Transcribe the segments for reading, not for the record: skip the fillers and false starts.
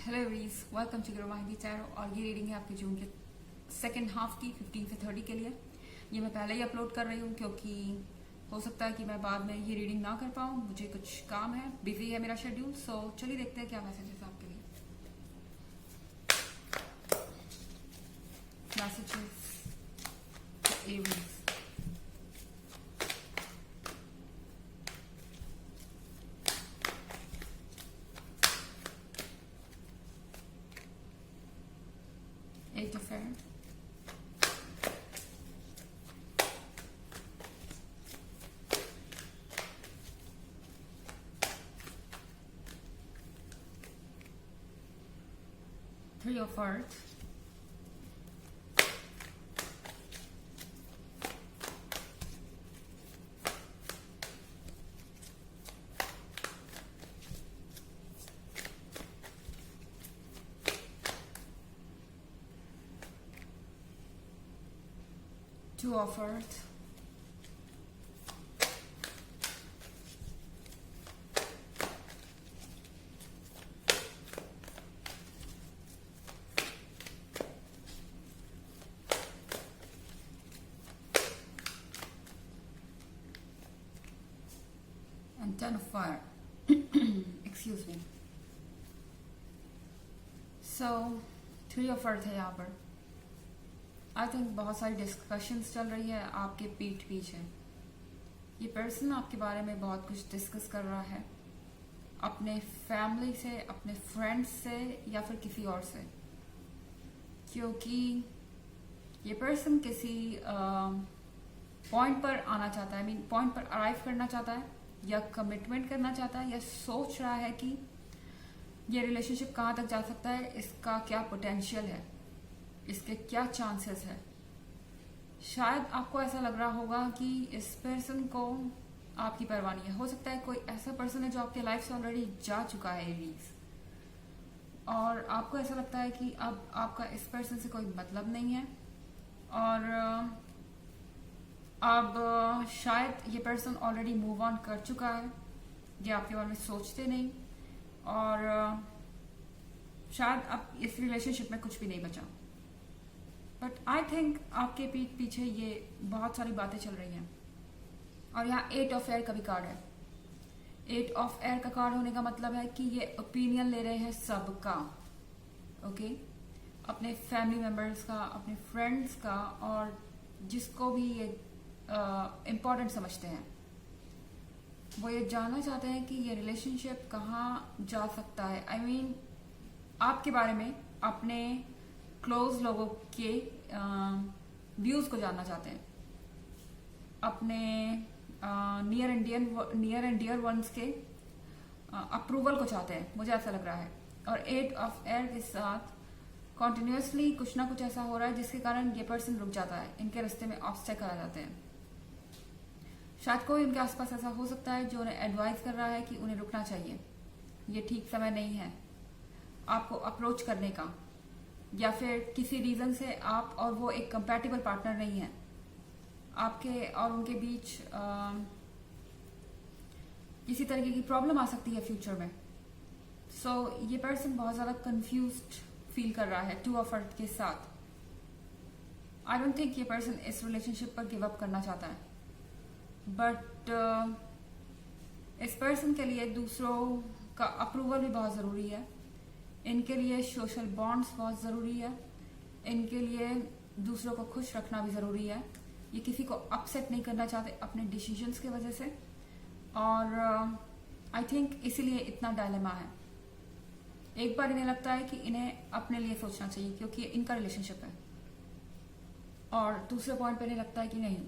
Hello एवरीज, welcome to Guru माहिंदी tarot. और ये reading है आपके जून के सेकेंड हाफ की 15 से 30 के लिए। ये मैं पहले ही अपलोड कर रही हूँ क्योंकि हो सकता है कि मैं बाद में ये रीडिंग ना कर पाऊँ, मुझे कुछ काम है, बिजी है मेरा शेड्यूल। सो चलिए देखते हैं क्या मैसेजेस आपके लिए। Messages Aries, eight of air, three of earth, two of earth, and ten of fire. Excuse me. So three of अर्थ है यहाँ पर। आई थिंक बहुत सारी डिस्कशंस चल रही है आपके पीठ पीछे। ये पर्सन आपके बारे में बहुत कुछ डिस्कस कर रहा है, अपने फैमिली से, अपने फ्रेंड्स से, या फिर किसी और से, क्योंकि ये पर्सन किसी पॉइंट पर आना चाहता है, आई मीन पॉइंट पर अराइव करना चाहता है, या कमिटमेंट करना चाहता है, या सोच रहा है कि ये रिलेशनशिप कहाँ तक जा सकता है, इसका क्या पोटेंशियल है, इसके क्या चांसेस है। शायद आपको ऐसा लग रहा होगा कि इस पर्सन को आपकी परवाह नहीं है। हो सकता है कोई ऐसा पर्सन है जो आपके लाइफ से ऑलरेडी जा चुका है एरीज, और आपको ऐसा लगता है कि अब आपका इस पर्सन से कोई मतलब नहीं है, और अब शायद ये पर्सन ऑलरेडी मूव ऑन कर चुका है, ये आपके बारे में सोचते नहीं, और शायद अब इस रिलेशनशिप में कुछ भी नहीं बचा। बट आई थिंक आपके पीठ पीछे ये बहुत सारी बातें चल रही हैं। और यहाँ एट ऑफ एयर का भी कार्ड है। एट ऑफ एयर का कार्ड होने का मतलब है कि ये ओपिनियन ले रहे हैं सबका, ओके, अपने फैमिली मेंबर्स का, अपने फ्रेंड्स का, और जिसको भी ये इम्पोर्टेंट समझते हैं। वो ये जानना चाहते हैं कि ये रिलेशनशिप कहाँ जा सकता है। आई मीन आपके बारे में, अपने क्लोज लोगों के व्यूज को जानना चाहते हैं, अपने नियर एंड डियर वंस के अप्रूवल को चाहते हैं, मुझे ऐसा लग रहा है। और एट ऑफ एयर के साथ कॉन्टिन्यूसली कुछ ना कुछ ऐसा हो रहा है जिसके कारण ये पर्सन रुक जाता है, इनके रास्ते में ऑब्स्टेकल आ जाते हैं। शायद कोई उनके आसपास ऐसा हो सकता है जो उन्हें एडवाइस कर रहा है कि उन्हें रुकना चाहिए, ये ठीक समय नहीं है आपको अप्रोच करने का, या फिर किसी रीजन से आप और वो एक कंपैटिबल पार्टनर नहीं है, आपके और उनके बीच किसी तरीके की प्रॉब्लम आ सकती है फ्यूचर में। सो ये पर्सन बहुत ज्यादा कंफ्यूज्ड फील कर रहा है टू ऑफ अर्थ के साथ। आई डोंट थिंक ये पर्सन इस रिलेशनशिप पर गिव अप करना चाहता है, बट इस पर्सन के लिए दूसरों का अप्रूवल भी बहुत जरूरी है, इनके लिए सोशल बॉन्ड्स बहुत ज़रूरी है, इनके लिए दूसरों को खुश रखना भी ज़रूरी है। ये किसी को अपसेट नहीं करना चाहते अपने डिसीजंस की वजह से, और आई थिंक इसीलिए इतना डायलेमा है। एक बार इन्हें लगता है कि इन्हें अपने लिए सोचना चाहिए क्योंकि इनका रिलेशनशिप है, और दूसरे पॉइंट पर इन्हें लगता है कि नहीं,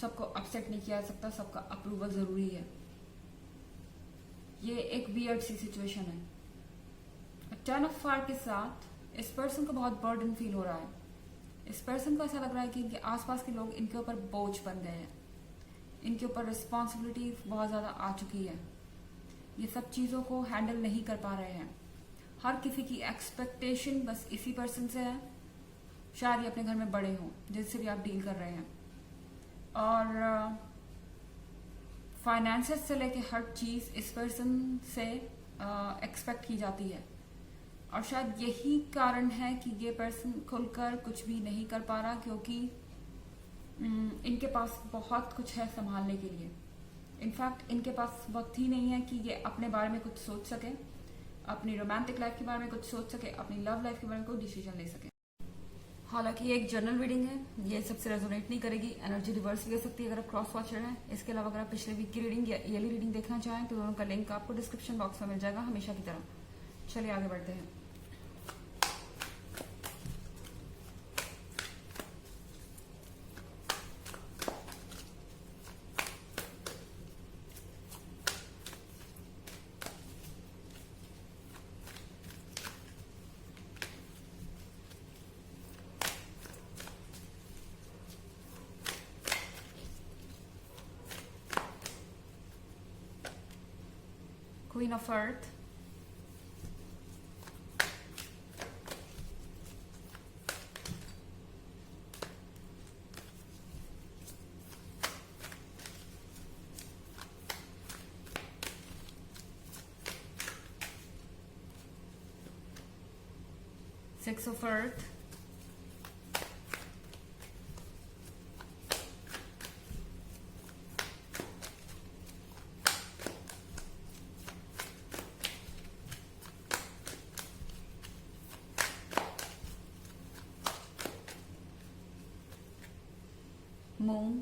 सबको अपसेट नहीं किया जा सकता, सबका अप्रूवल ज़रूरी है। ये एक वियर्ड सी सिचुएशन है। टेन ऑफ फायर के साथ इस पर्सन को बहुत बर्डन फील हो रहा है। इस पर्सन को ऐसा लग रहा है कि इनके आसपास के लोग इनके ऊपर बोझ बन गए हैं, इनके ऊपर रिस्पॉन्सिबिलिटी बहुत ज़्यादा आ चुकी है, ये सब चीज़ों को हैंडल नहीं कर पा रहे हैं। हर किसी की एक्सपेक्टेशन बस इसी पर्सन से है, शायद ये अपने घर में बड़े हों जिनसे भी आप डील कर रहे हैं, और फाइनेंसेस से लेके हर चीज़ इस पर्सन से एक्सपेक्ट की जाती है। और शायद यही कारण है कि ये पर्सन खुलकर कुछ भी नहीं कर पा रहा, क्योंकि इनके पास बहुत कुछ है संभालने के लिए। इनफैक्ट इनके पास वक्त ही नहीं है कि ये अपने बारे में कुछ सोच सके, अपनी रोमांटिक लाइफ के बारे में कुछ सोच सके, अपनी लव लाइफ के बारे में कोई डिसीजन ले सके। हालांकि ये एक जनरल रीडिंग है, ये सबसे रेजोनेट नहीं करेगी, एनर्जी रिवर्स भी हो सकती है अगर आप क्रॉस वॉचर हैं। इसके अलावा अगर आप पिछले वीक की रीडिंग या ईयरली रीडिंग देखना चाहें तो दोनों का लिंक आपको डिस्क्रिप्शन बॉक्स में मिल जाएगा हमेशा की तरह। चलिए आगे बढ़ते हैं। Queen of Earth, Six of Earth, Moon,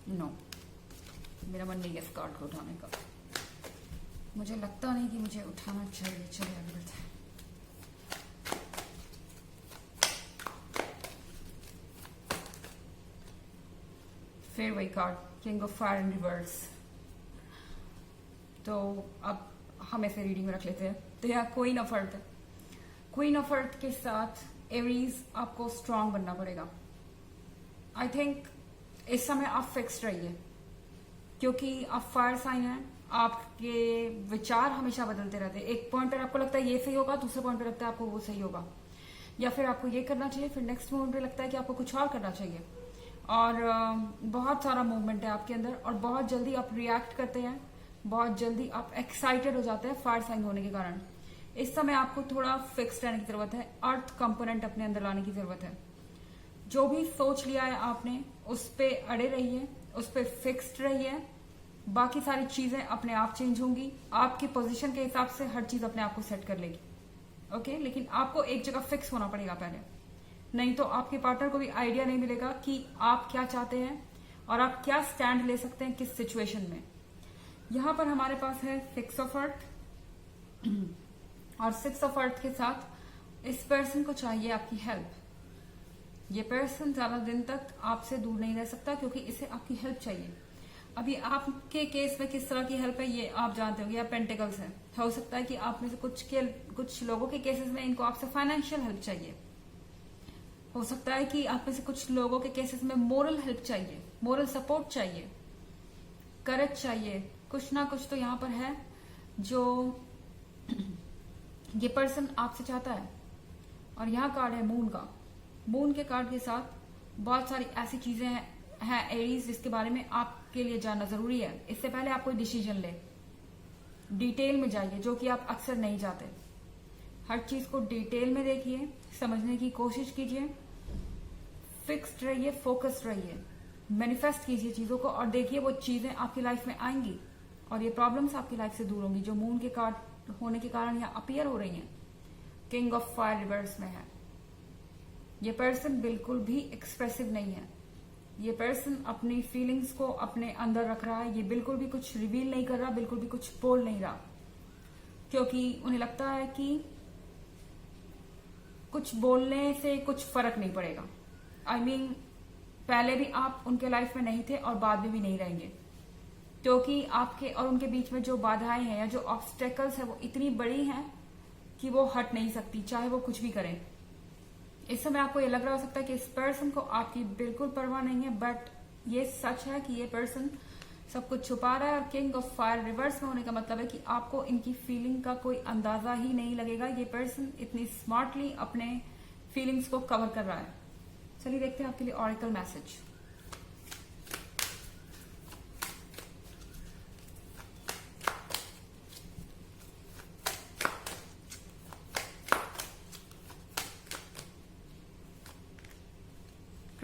no, मेरा मन नहीं है इस कार्ड को उठाने का, मुझे लगता नहीं कि मुझे उठाना चाहिए। चलिए आगे बढ़ते हैं। फिर वही card, king of fire in reverse. तो अब हम ऐसे रीडिंग में रख लेते हैं। तो यहाँ क्वीन ऑफ अर्थ है। क्वीन ऑफ अर्थ के साथ एरीज आपको स्ट्रांग बनना पड़ेगा। आई थिंक इस समय आप फिक्स्ड रहिए, क्योंकि आप फायर साइन हैं, आपके विचार हमेशा बदलते रहते हैं। एक पॉइंट पर आपको लगता है ये सही होगा, दूसरे पॉइंट पर लगता है आपको वो सही होगा, या फिर आपको ये करना चाहिए, फिर नेक्स्ट मोमेंट पे लगता है कि आपको कुछ और करना चाहिए। और बहुत सारा मूवमेंट है आपके अंदर, और बहुत जल्दी आप रिएक्ट करते हैं, बहुत जल्दी आप एक्साइटेड हो जाते हैं फायर साइन होने के कारण। इस समय आपको थोड़ा फिक्स रहने की जरूरत है, अर्थ कंपोनेंट अपने अंदर लाने की जरूरत है। जो भी सोच लिया है आपने उस पे अड़े रहिए, उस पे फिक्स्ड रहिए। बाकी सारी चीजें अपने आप चेंज होंगी, आपकी पोजीशन के हिसाब से हर चीज अपने आप को सेट कर लेगी। ओके, लेकिन आपको एक जगह फिक्स होना पड़ेगा पहले, नहीं तो आपके पार्टनर को भी आइडिया नहीं मिलेगा कि आप क्या चाहते हैं और आप क्या स्टैंड ले सकते हैं किस सिचुएशन में। यहां पर हमारे पास है सिक्स ऑफ अर्थ, और सिक्स ऑफ अर्थ के साथ इस पर्सन को चाहिए आपकी हेल्प। ये पर्सन ज्यादा दिन तक आपसे दूर नहीं रह सकता, क्योंकि इसे आपकी हेल्प चाहिए। अभी आपके केस में किस तरह की हेल्प है ये आप जानते होंगे, या पेंटिकल्स है। हो सकता है कि आप में से कुछ लोगों के केसेस में इनको आपसे फाइनेंशियल हेल्प चाहिए। हो सकता है कि आप में से कुछ लोगों के केसेस में मोरल हेल्प चाहिए, मोरल सपोर्ट चाहिए, करेज चाहिए। कुछ ना कुछ तो यहाँ पर है जो ये पर्सन आपसे चाहता है। और यहाँ कार्ड है मून का। मून के कार्ड के साथ बहुत सारी ऐसी चीजें हैं एरीज, जिसके बारे में आपके लिए जानना जरूरी है। इससे पहले आप कोई डिसीजन ले, डिटेल में जाइए, जो कि आप अक्सर नहीं जाते। हर चीज को डिटेल में देखिए, समझने की कोशिश कीजिए, फिक्स्ड रहिए, फोकस्ड रहिए, मैनिफेस्ट कीजिए चीजों को, और देखिए वो चीजें आपकी लाइफ में आएंगी और ये प्रॉब्लम्स आपकी लाइफ से दूर होंगी, जो मून के कार्ड होने के कारण यहाँ अपीयर हो रही हैं। किंग ऑफ फायर रिवर्स में है। ये पर्सन बिल्कुल भी एक्सप्रेसिव नहीं है। ये पर्सन अपनी फीलिंग्स को अपने अंदर रख रहा है। ये बिल्कुल भी कुछ रिवील नहीं कर रहा, बिल्कुल भी कुछ बोल नहीं रहा, क्योंकि उन्हें लगता है कि कुछ बोलने से कुछ फर्क नहीं पड़ेगा। आई मीन पहले भी आप उनके लाइफ में नहीं थे और बाद में भी नहीं रहेंगे, क्योंकि आपके और उनके बीच में जो बाधाएं हैं या जो ऑब्स्टेकल्स है वो इतनी बड़ी हैं कि वो हट नहीं सकती, चाहे वो कुछ भी करें। इस समय आपको ये लग रहा हो सकता है कि इस पर्सन को आपकी बिल्कुल परवाह नहीं है, बट ये सच है कि ये पर्सन सब कुछ छुपा रहा है। और किंग ऑफ फायर रिवर्स में होने का मतलब है कि आपको इनकी फीलिंग का कोई अंदाजा ही नहीं लगेगा। ये पर्सन इतनी स्मार्टली अपने फीलिंग्स को कवर कर रहा है। चलिए देखते हैं आपके लिए oracle message.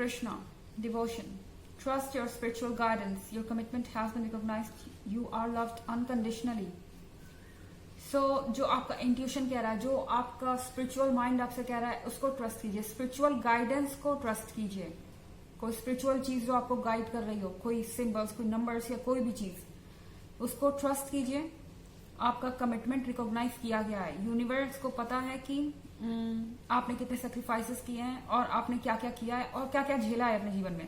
Krishna, devotion. Trust your spiritual guidance. Your commitment has been recognized. You are loved unconditionally. So जो आपका इंट्यूशन कह रहा है, जो आपका स्पिरिचुअल माइंड आपसे कह रहा है, उसको ट्रस्ट कीजिए. स्पिरिचुअल गाइडेंस को ट्रस्ट कीजिए. कोई स्पिरिचुअल चीज जो आपको गाइड कर रही हो, कोई सिंबल्स, कोई नंबर्स या कोई भी चीज, उसको ट्रस्ट कीजिए. आपका कमिटमेंट रिकॉग्नाइज किया गया है. यूनिवर्स को पता है कि आपने कितने सेक्रीफाइसेस किए हैं और आपने क्या क्या किया है और क्या क्या झेला है अपने जीवन में.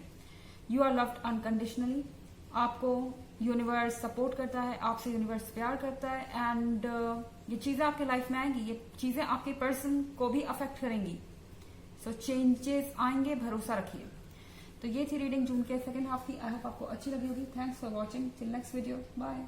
You are loved unconditionally. आपको यूनिवर्स सपोर्ट करता है, आपसे यूनिवर्स प्यार करता है. एंड ये चीजें आपके लाइफ में आएंगी, ये चीजें आपके पर्सन को भी अफेक्ट करेंगी. सो चेंजेस आएंगे, भरोसा रखिए. तो ये थी रीडिंग जून के सेकंड हाफ की. आई होप आपको अच्छी लगी होगी. Thanks for watching. Till next video. Bye.